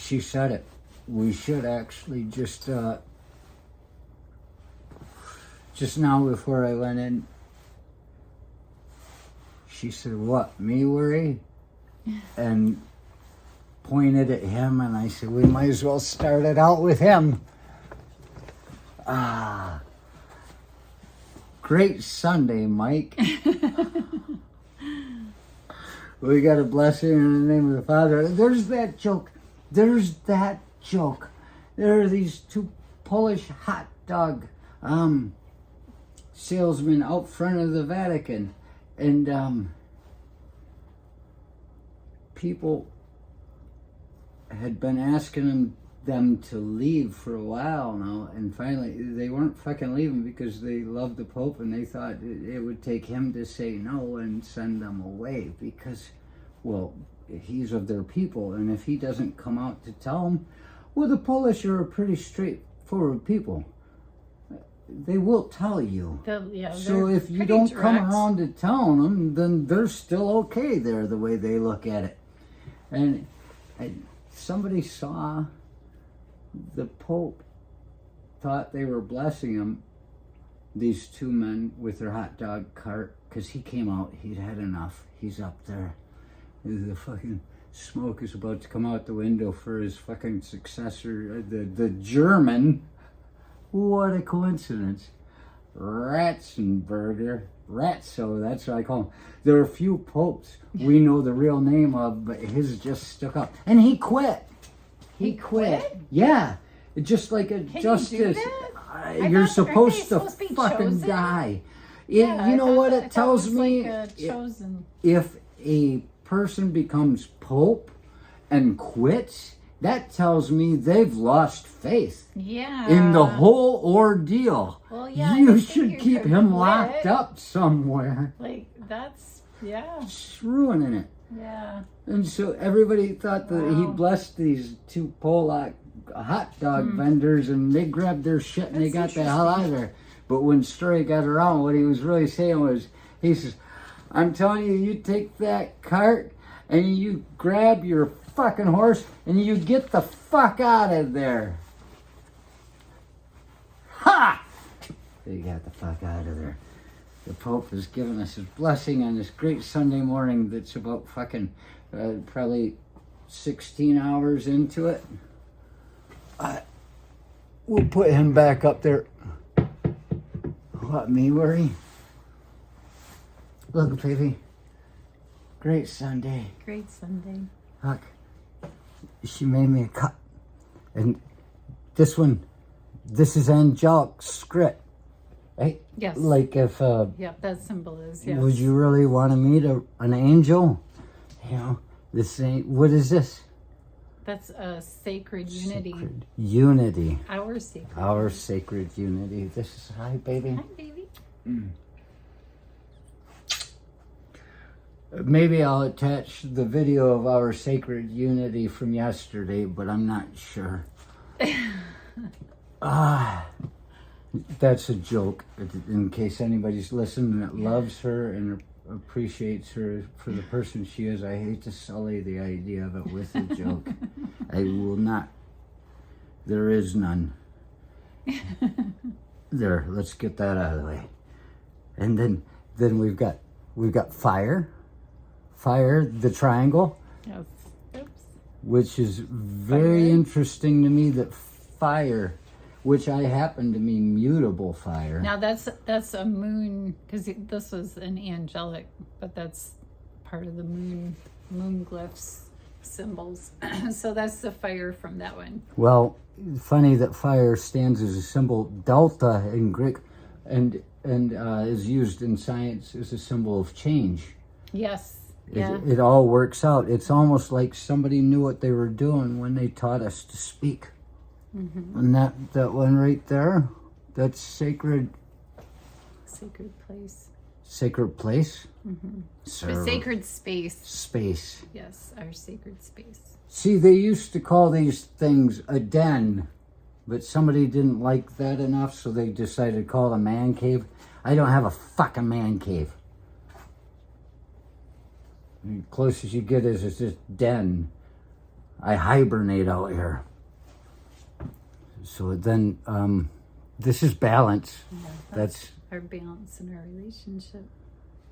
she said it. We should actually just now before I went in, she said, "What, me worry?" And pointed at him, and I said, "We might as well start it out with him." Great Sunday, Mike. We got a blessing in the name of the Father. There's that joke. There are these two Polish hot dog salesmen out front of the Vatican, and people had been asking them to leave for a while now, and finally they weren't fucking leaving because they loved the Pope, and they thought it would take him to say no and send them away because, well, he's of their people, and if he doesn't come out to tell them, well, the Polish are a pretty straightforward people. They will tell you. So if you don't come around to telling them, then they're still okay there, the way they look at it. And somebody saw the Pope thought they were blessing him, these two men with their hot dog cart, because he came out, he'd had enough. He's up there. The fucking smoke is about to come out the window for his fucking successor, the German. What a coincidence. Ratzenberger. Ratso, that's what I call him. There are a few popes we know the real name of, but his just stuck up. And he quit. He quit? Yeah. Just like a justice. You're supposed to fucking die. You know what it tells me? If a person becomes pope and quits, that tells me they've lost faith in the whole ordeal. Well, yeah, you should keep him locked up somewhere. Like, that's, It's ruining it. Yeah. And so everybody thought that he blessed these two Polak hot dog vendors, and they grabbed their shit and they got the hell out of there. But when story got around, what he was really saying was, he says, "I'm telling you, you take that cart and you grab your fucking horse and you get the fuck out of there." Ha! They got the fuck out of there. The Pope has given us his blessing on this great Sunday morning that's about fucking probably 16 hours into it. We'll put him back up there. What, me worry? Look, baby. Great Sunday. Great Sunday. Look. She made me a cut. And this is angelic script. Right? Yes. Like if... that symbol is, yes. Would you really want to meet an angel? You know, this ain't... What is this? That's a sacred unity. Sacred unity. Our sacred sacred unity. This is... Hi, baby. Hi, baby. Maybe I'll attach the video of our sacred unity from yesterday, but I'm not sure. That's a joke, in case anybody's listening that loves her and appreciates her for the person she is. I hate to sully the idea of it with a joke. I will not. There is none. There, let's get that out of the way. And then we've got fire, the triangle. Yes. Oops. Which is very interesting to me, that fire, which I happen to mean mutable fire. Now that's a moon, because this was an angelic, but that's part of the moon glyphs symbols. So that's the fire from that one. Well, funny that fire stands as a symbol, delta in Greek, and is used in science as a symbol of change. Yes. It all works out. It's almost like somebody knew what they were doing when they taught us to speak. And that one right there, that's sacred. Sacred place. Sacred place? Sacred space. Space. Yes, our sacred space. See, they used to call these things a den, but somebody didn't like that enough, so they decided to call it a man cave. I don't have a fucking man cave. The closest you get is this den. I hibernate out here. So then, this is balance. Yeah, That's our balance in our relationship.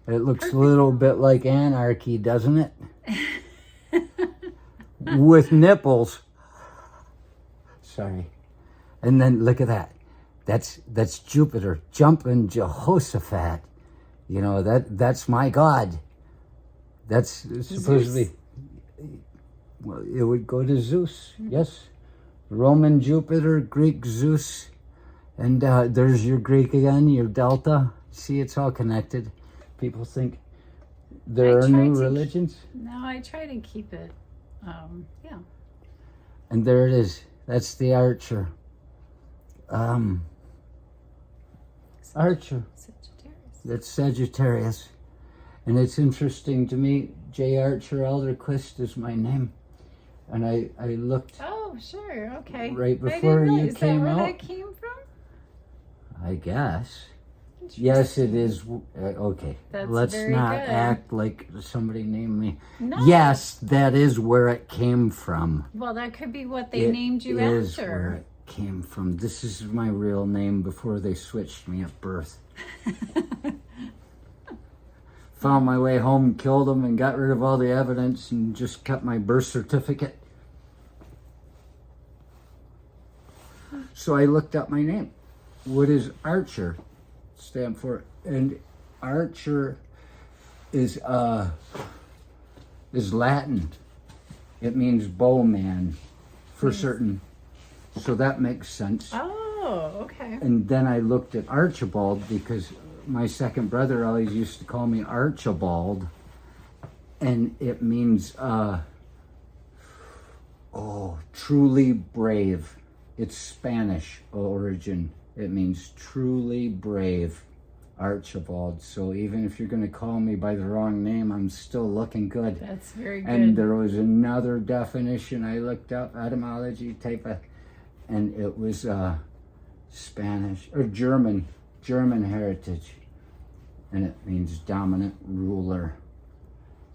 It looks a little bit like anarchy, doesn't it? With nipples. Sorry. And then look at that. That's Jupiter jumping Jehoshaphat. You know, that's my God. That's supposedly, well, it would go to Zeus, yes. Roman Jupiter, Greek Zeus, and there's your Greek again, your Delta. See, it's all connected. People think there are new religions. No, I try to keep it, yeah. And there it is. That's the Archer. Archer. Sagittarius. That's Sagittarius. And it's interesting to me, J. Archer Elderquist is my name. And I looked Oh, sure, okay. right before you came out. Where that came from? I guess. Yes, it is. Okay. That's Let's very not good. act like somebody named me. No. Yes, that is where it came from. Well, that could be what they It named you is after. where it came from. This is my real name before they switched me at birth. Found my way home, killed them, and got rid of all the evidence and just kept my birth certificate. So I looked up my name. What does Archer stand for? And Archer is Latin. It means bowman for certain. So that makes sense. Oh, okay. And then I looked at Archibald because my second brother always used to call me Archibald. And it means, truly brave. It's Spanish origin. It means truly brave, Archibald. So even if you're going to call me by the wrong name, I'm still looking good. That's very good. And there was another definition I looked up, etymology type of, and it was Spanish or German heritage, and it means dominant ruler.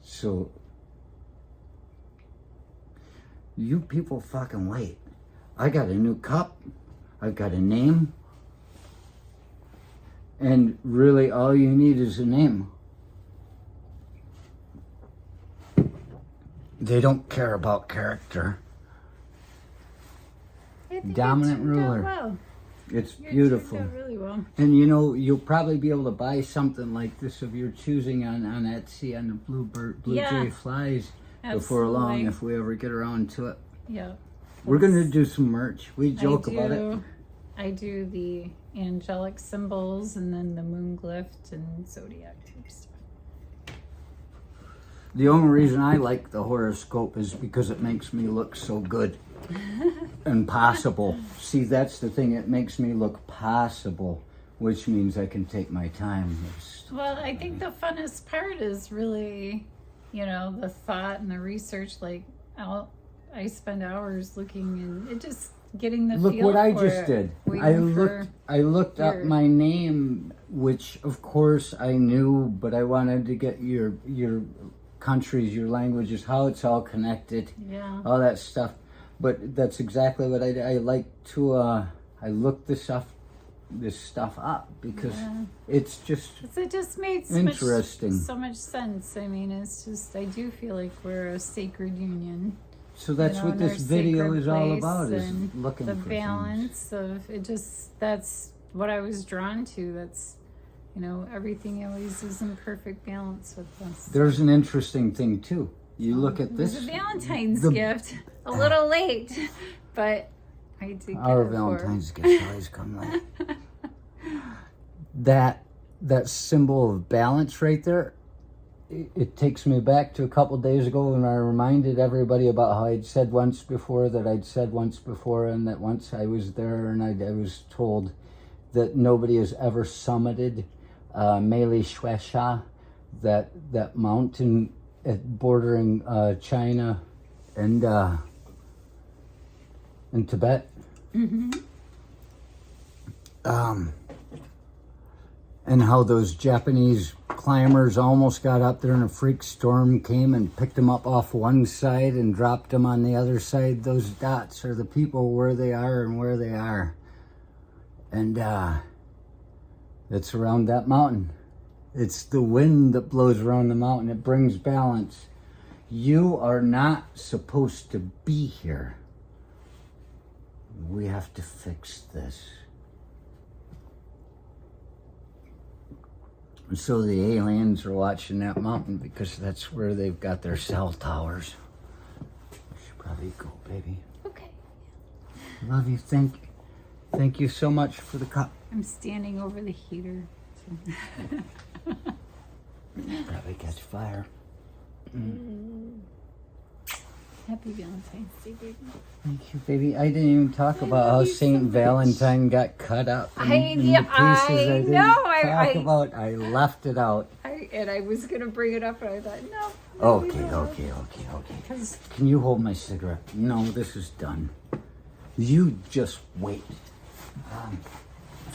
So you people fucking wait. I got a new cup. I've got a name. And really all you need is a name. They don't care about character. I think Dominant it turned out ruler. well. It's It beautiful. turned out really well. And you know, you'll probably be able to buy something like this of your choosing on Etsy on the Blue Yeah. Jay Flies before long Absolutely. if we ever get around to it. Yeah. We're gonna do some merch. We joke about it. I do the angelic symbols and then the moon glyph and zodiac type stuff. The only reason I like the horoscope is because it makes me look so good and possible. See, that's the thing. It makes me look possible, which means I can take my time. Well, I think the funnest part is really, the thought and the research. Like, I spend hours looking and it just getting the Look feel what I for just it, did. waiting I looked up your- my name, which of course I knew, but I wanted to get your countries, your languages, how it's all connected, Yeah. all that stuff. But that's exactly what I did. I like to I looked this stuff up because it's just It just made interesting. so much sense. I mean, it's just, I do feel like we're a sacred union. So that's what in our this video sacred is all place about, is and looking the for balance of it. That's what I was drawn to. That's, everything always is in perfect balance with us. There's an interesting thing too. You look at It was this. a Valentine's gift. A little late, but I did get Our it for her. Valentine's gifts always come late. That symbol of balance right there, it takes me back to a couple days ago when I reminded everybody about how I'd said once before, and that once I was there and I was told that nobody has ever summited Mele Shwesha, that mountain bordering China and Tibet. and how those Japanese climbers almost got up there and a freak storm came and picked them up off one side and dropped them on the other side. Those dots are the people where they are and where they are. And it's around that mountain. It's the wind that blows around the mountain. It brings balance. You are not supposed to be here. We have to fix this. And so the aliens are watching that mountain because that's where they've got their cell towers. You should probably go, baby. Okay. Love you. Thank you so much for the cup. I'm standing over the heater. Probably catch fire. Happy Valentine's Day, baby. Thank you, baby. I didn't even talk about how Saint Valentine got cut up in the pieces. I know. I left it out. I was gonna bring it up, but I thought no. Okay. Can you hold my cigarette? No, this is done. You just wait.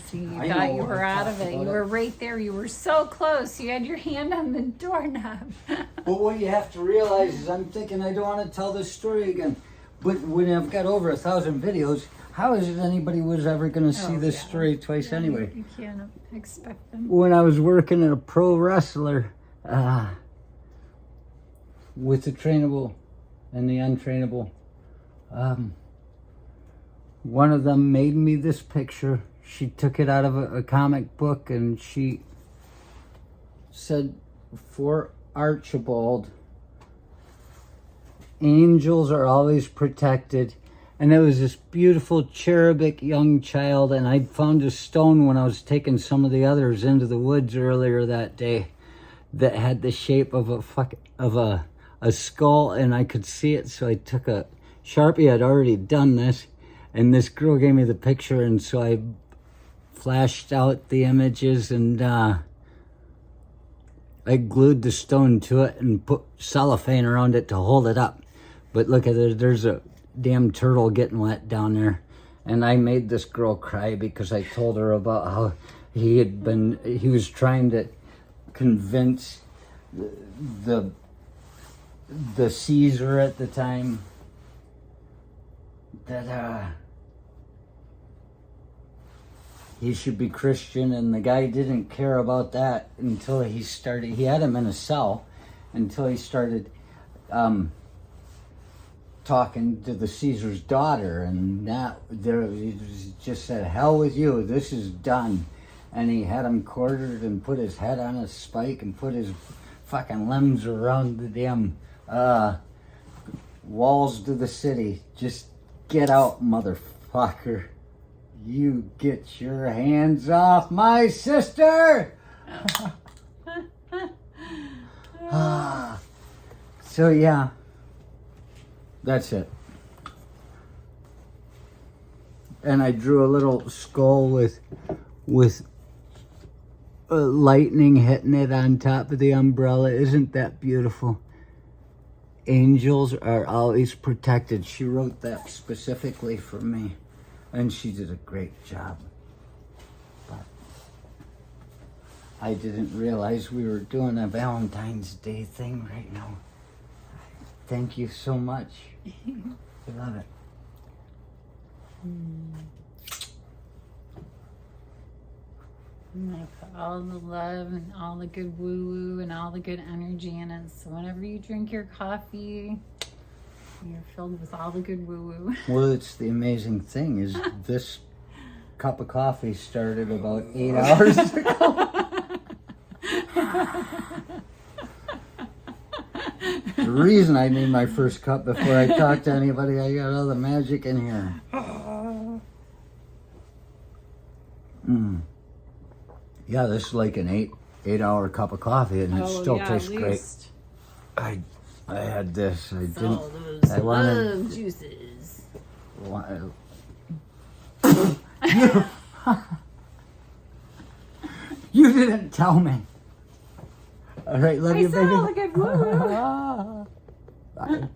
See, you thought you were out of it. You were right there. You were so close. You had your hand on the doorknob. But what you have to realize is I'm thinking I don't want to tell this story again. But when I've got over 1,000 videos, how is it anybody was ever going to see this story twice anyway? You can't expect them. When I was working at a pro wrestler with the trainable and the untrainable, one of them made me this picture. She took it out of a comic book and she said, "For Archibald, angels are always protected." And it was this beautiful cherubic young child, and I'd found a stone when I was taking some of the others into the woods earlier that day that had the shape of a skull, and I could see it, so I took a Sharpie. I'd already done this, and this girl gave me the picture, and so I flashed out the images, and I glued the stone to it and put cellophane around it to hold it up. But look at it, there's a damn turtle getting wet down there. And I made this girl cry because I told her about how he was trying to convince the Caesar at the time that he should be Christian, and the guy didn't care about that until he had him in a cell until he started talking to the Caesar's daughter, and he just said, "Hell with you, this is done." And he had him quartered and put his head on a spike and put his fucking limbs around the damn walls to the city. Just get out, motherfucker. You get your hands off my sister! So yeah, that's it. And I drew a little skull with lightning hitting it on top of the umbrella. Isn't that beautiful? Angels are always protected. She wrote that specifically for me. And she did a great job. But I didn't realize we were doing a Valentine's Day thing right now. Thank you so much. I love it. And I put all the love and all the good woo-woo and all the good energy in it. So whenever you drink your coffee, you're filled with all the good woo-woo. Well, it's the amazing thing is this cup of coffee started about 8 hours ago. The reason I made my first cup before I talked to anybody, I got all the magic in here. Yeah, this is like an 8-hour cup of coffee, and it still tastes great. I had this. I didn't. I wanted juices. You didn't tell me. All right, love you, baby. I saw the good woo. Bye.